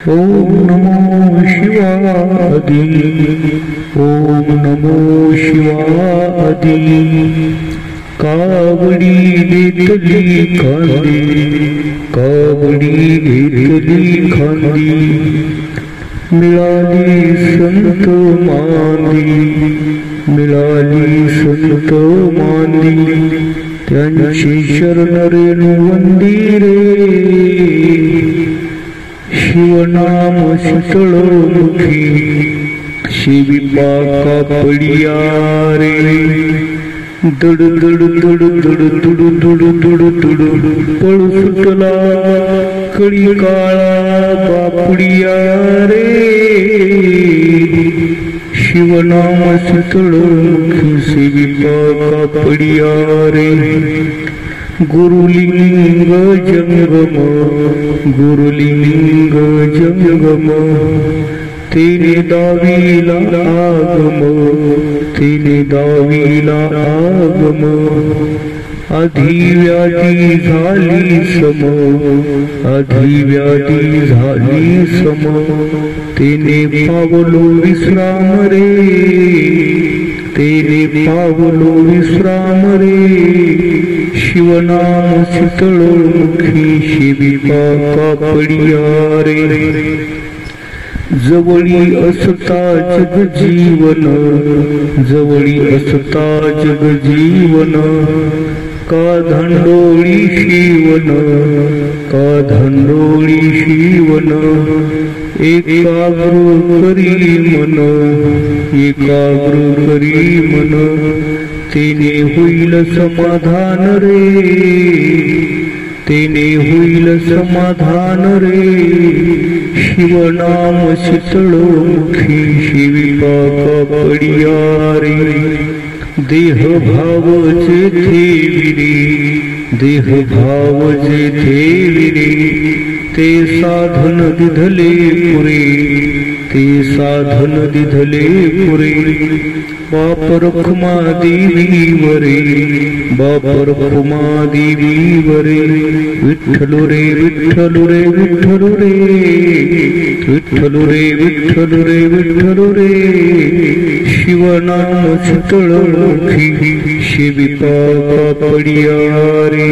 ओम नमो शिवाय। ओम नमो शिवाय। कावडी घेतली खांदी, कावडी घेतली खांदी, मिळाली संत मांदी, मिळाली संत मांदी, त्यांची शरण रेणू वंदिरे, शिवनाम शीतळमुखी, शिविपाका पडिया रे, दड दड दड दड दुड दुड दुड दुड, पळू सुटला कळी काळा बापुडिया रे, शिवनाम शीतळमुखी, शिविपाका पडिया रे, गुरुलिंग जंगम, गुरुलिंग जंगम, तेने दावीला आगम, तेने दावीला आगम, अधिव्याधी झाली सम, अधिव्याधी झाली सम, तेने पावलो विश्राम रे, तेने पावलो विश्राम रे, शिवनाम शीतळमुखी, शिविपाका पडिया रे, जवळी असता जग जीवन, जवळी असता जग जीवन, का धांडोळी शिवन, का धांडोळी शिवन, एकाग्र करी मन, एकाग्र करी मन, तेने होईल समाधान रे, तेने होईल समाधान रे, शिवनाम शीतळमुखी, शिविपाका पडिया रे, देह भाव जेथे विरे, देह भाव जेथे विरे, ते साधन दिधले पुरे, ते साधन दिधले पुरे, बाप रखुमा देवी वरे, बाप रखुमा देवी वरे, विठ्ठलु रे विठ्ठलु रे विठ्ठलु रे, विठ्ठलु रे विठ्ठलु रे विठ्ठलु रे, शिवनाम शीतळमुखी, शिविपाका पडिया रे।